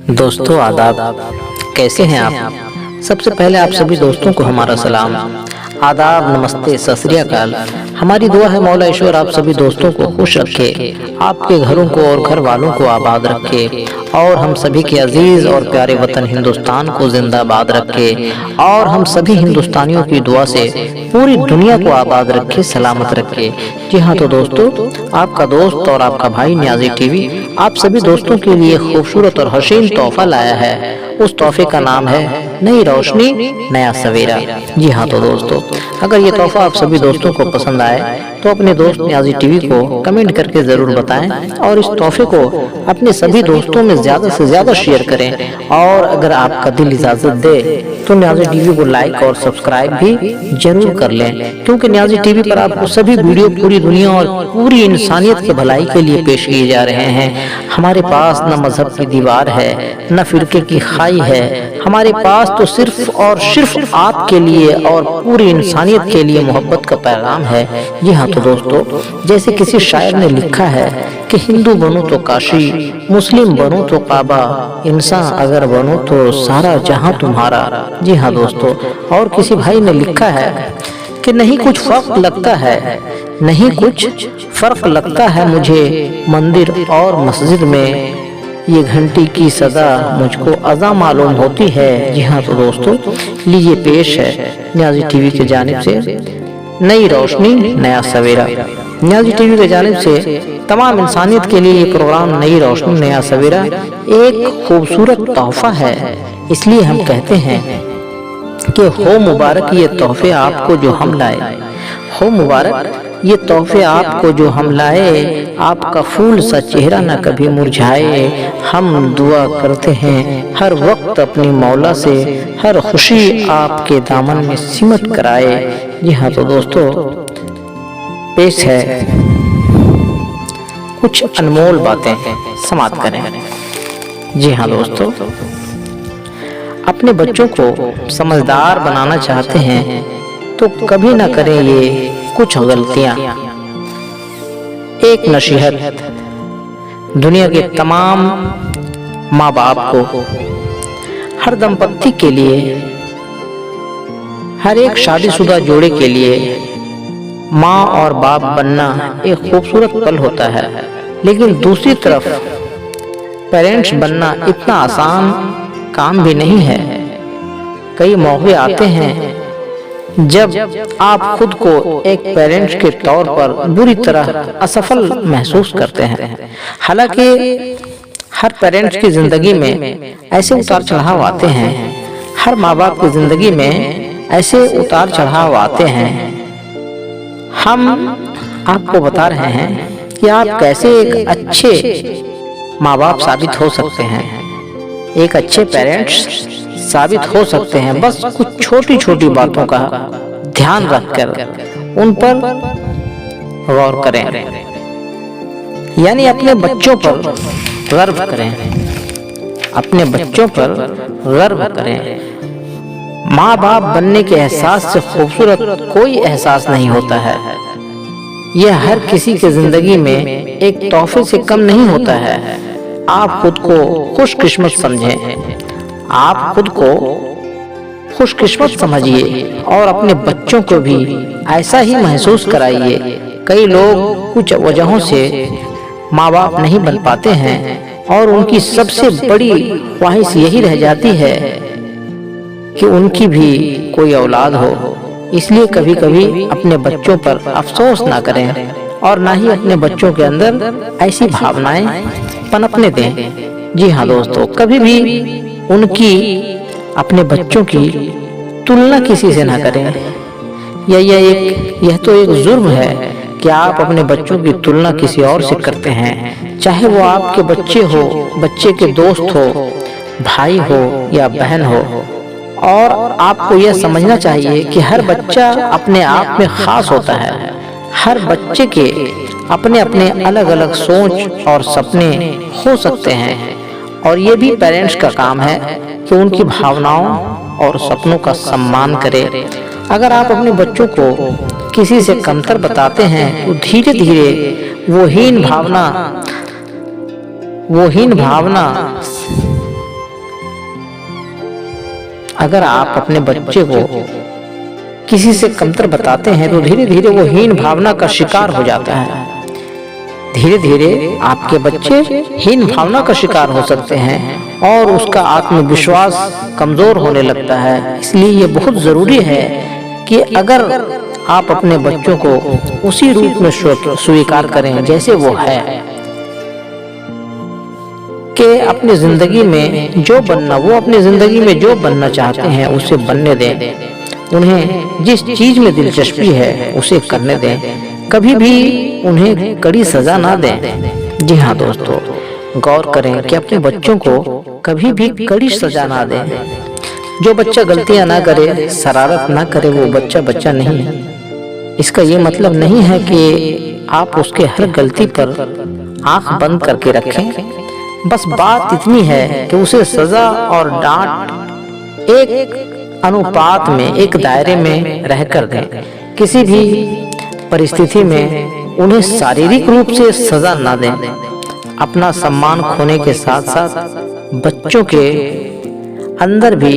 दोस्तों आदाब, कैसे हैं आप। सबसे पहले आप सभी दोस्तों को हमारा सलाम, आदाब, नमस्ते, सत श्री अकाल। हमारी दुआ है मौला ईश्वर आप सभी दोस्तों को खुश रखे, आपके घरों को और घर वालों को आबाद रखे और हम सभी के अजीज और प्यारे वतन हिंदुस्तान को जिंदाबाद रखे और हम सभी हिंदुस्तानियों की दुआ से पूरी दुनिया को आबाद रखे, सलामत रखे। जी हाँ, तो दोस्तों आपका दोस्त और आपका भाई न्याजी टीवी आप सभी दोस्तों के लिए खूबसूरत और हसीन तोहफा लाया है। उस तोहफे का नाम है नई रोशनी नया सवेरा। जी हाँ, तो दोस्तों अगर ये तोहफा आप सभी दोस्तों को पसंद आए तो अपने दोस्त न्याजी टीवी को कमेंट करके जरूर बताएं और इस तोहफे को अपने सभी दोस्तों में ज्यादा से ज्यादा शेयर करें। और अगर आपका दिल इजाजत दे तो न्याजी टीवी को लाइक और सब्सक्राइब भी जरूर कर लें, क्योंकि न्याजी टीवी पर आपको सभी वीडियो पूरी दुनिया और पूरी इंसानियत की भलाई के लिए पेश किए जा रहे हैं। हमारे पास न मजहब की दीवार है, न फिरके की खाई है, हमारे पास तो सिर्फ और सिर्फ आपके लिए और पूरी इंसानियत के लिए मोहब्बत का पैगाम है। जी हाँ, तो दोस्तों जैसे किसी शायर ने लिखा है कि हिंदू बनो तो काशी, मुस्लिम बनो तो काबा, इंसान अगर बनो तो सारा जहां तुम्हारा। जी हाँ दोस्तों, और किसी भाई ने लिखा है कि नहीं कुछ फर्क लगता है, नहीं कुछ फर्क लगता है मुझे मंदिर और मस्जिद में, ये घंटी की सदा मुझको अज़ा मालूम होती है। जी हाँ, तो दोस्तों लीजिए पेश है न्याजी टीवी की जानिब से नई रोशनी नया सवेरा। न्याजी टीवी की जानिब से तमाम इंसानियत के लिए ये प्रोग्राम नई रोशनी नया सवेरा एक खूबसूरत तोहफा है। इसलिए हम कहते हैं कि हो मुबारक ये तोहफे आपको जो हम लाए, हो मुबारक ये तोहफे आपको जो हम लाए, आपका फूल सा चेहरा न कभी मुरझाए। हम दुआ करते हैं हर वक्त अपनी मौला से, हर खुशी आपके दामन में सिमट कर आए। जी हाँ, तो दोस्तों पेश है कुछ अनमोल बातें, समाप्त करें। जी हाँ दोस्तों, अपने बच्चों को समझदार बनाना चाहते हैं तो कभी ना करें ये कुछ गलतियां। एक नसीहत दुनिया के तमाम माँ बाप को, हर दंपत्ति के लिए, हर एक शादीशुदा जोड़े के लिए माँ और बाप बनना एक खूबसूरत पल होता है, लेकिन दूसरी तरफ पेरेंट्स बनना इतना आसान काम भी नहीं है। कई मौके आते हैं जब आप खुद को एक पेरेंट्स के तौर पर बुरी तरह असफल महसूस करते हैं। हालांकि हर पेरेंट्स की जिंदगी में ऐसे उतार चढ़ाव आते हैं, हर माँ बाप की जिंदगी में ऐसे उतार चढ़ाव आते हैं। हम आपको बता रहे हैं कि आप कैसे एक अच्छे माँ बाप साबित हो सकते हैं, एक अच्छे पेरेंट्स साबित हो सकते हैं। बस कुछ छोटी छोटी बातों का ध्यान रखकर उन पर गौर करें, यानी अपने बच्चों पर गर्व करें, अपने बच्चों पर गर्व करें। माँ बाप बनने के एहसास से खूबसूरत कोई एहसास नहीं होता है। यह हर किसी के जिंदगी में एक तोहफे से कम नहीं होता है। आप खुद को खुशकिस्मत समझें, आप खुद को खुशकिस्मत समझिए और अपने बच्चों को भी ऐसा ही महसूस कराइए। कई लोग कुछ वजहों से माँ बाप नहीं बन पाते हैं और उनकी सबसे बड़ी ख्वाहिश यही रह जाती है कि उनकी भी कोई औलाद हो। इसलिए कभी कभी अपने बच्चों पर अफसोस ना करें और ना ही अपने बच्चों के अंदर ऐसी भावनाएं पनपने दें। जी हाँ दोस्तों, कभी भी उनकी अपने बच्चों की तुलना किसी से ना करें। यह तो एक जुर्म है कि आप अपने बच्चों की तुलना किसी और से करते हैं, चाहे वो आपके बच्चे हो, बच्चे के दोस्त हो, भाई हो या बहन हो। और आपको यह समझना चाहिए कि हर बच्चा अपने आप में खास होता है। हर बच्चे के अपने अपने अलग अलग सोच और सपने हो सकते हैं और ये भी पेरेंट्स का काम है कि उनकी भावनाओं और सपनों का सम्मान करें। अगर आप अपने बच्चों को किसी से कमतर बताते हैं तो धीरे धीरे वो हीन भावना अगर आप अपने बच्चे को किसी से कमतर बताते हैं तो धीरे धीरे वो हीन भावना का शिकार हो जाता है। धीरे धीरे आपके बच्चे हीन भावना का शिकार हो सकते हैं और उसका आत्मविश्वास कमजोर होने लगता है। इसलिए ये बहुत जरूरी है कि अगर आप अपने बच्चों को उसी रूप में स्वीकार करें जैसे वो है, कि अपनी जिंदगी में जो बनना, वो अपनी जिंदगी में जो बनना चाहते हैं उसे बनने दें। उन्हें जिस चीज में दिलचस्पी है उसे करने दें। कभी भी उन्हें कड़ी सजा ना दें। जी हाँ दोस्तों, गौर करें कि अपने बच्चों को कभी भी कड़ी सजा ना दें। जो बच्चा गलतियां ना करे, शरारत ना करे, वो बच्चा बच्चा नहीं है। इसका ये मतलब नहीं है कि आप उसके हर गलती पर आंख बंद करके रखें। बस बात इतनी है कि उसे सजा और डांट एक अनुपात में, एक दायरे में रहकर दें। किसी भी परिस्थिति में उन्हें शारीरिक रूप से सजा ना दें। अपना सम्मान खोने के साथ साथ बच्चों के अंदर भी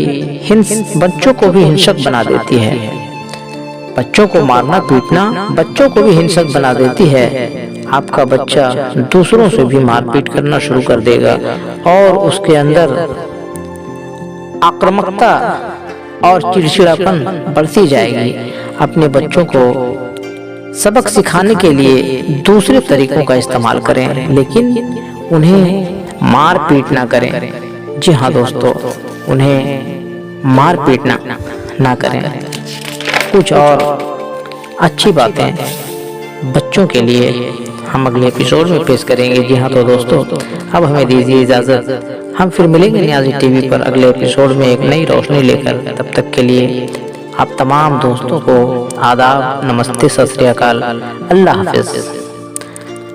बच्चों को भी हिंसक बना देती है। बच्चों को मारना पीटना बच्चों को भी हिंसक बना देती है। आपका बच्चा दूसरों से भी मारपीट करना शुरू कर देगा और उसके अंदर आक्रामकता और चिड़चिड़ापन बढ़ती जाएगी। अपने बच्चों को सबक सिखाने के लिए दूसरे तरीकों का इस्तेमाल करें, लेकिन उन्हें मार पीट ना करें। जी हाँ दोस्तों, उन्हें मार पीट ना करें। कुछ और अच्छी बातें बच्चों के लिए हम अगले एपिसोड में पेश करेंगे। जी हाँ तो दोस्तों, अब हमें दीजिए इजाजत। हम फिर मिलेंगे नियाज़ी टीवी पर अगले एपिसोड में एक नई रोशनी लेकर। तब तक के लिए आप तमाम दोस्तों को आदाब, नमस्ते, सत श्री अकाल, अल्लाह हाफिज।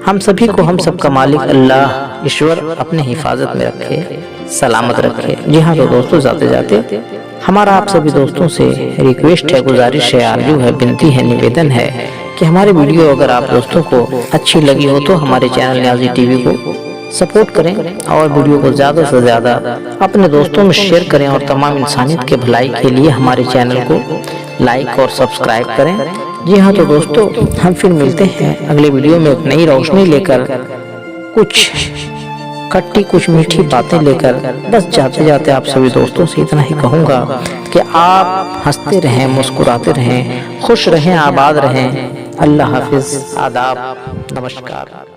हम सभी को हम सबका मालिक अल्लाह ईश्वर अपने हिफाजत में रखे, सलामत रखे। जी हाँ तो दोस्तों, जाते जाते हमारा आप सभी दोस्तों से रिक्वेस्ट है, गुजारिश है, आरजू है, विनती है, निवेदन है कि हमारे वीडियो अगर आप दोस्तों को अच्छी लगी हो तो हमारे चैनल नियाज़ी टीवी को सपोर्ट करें और वीडियो को ज़्यादा से ज़्यादा अपने दोस्तों में शेयर करें और तमाम इंसानियत के भलाई के लिए हमारे चैनल को लाइक और सब्सक्राइब करें। जी हाँ तो दोस्तों, हम फिर मिलते हैं अगले वीडियो में एक नई रोशनी लेकर, कुछ खट्टी कुछ मीठी बातें लेकर। बस जाते जाते आप सभी दोस्तों से इतना ही कहूँगा कि आप हंसते रहें, मुस्कुराते रहें, खुश रहें, आबाद रहें। अल्लाह हाफिज, आदाब, नमस्कार।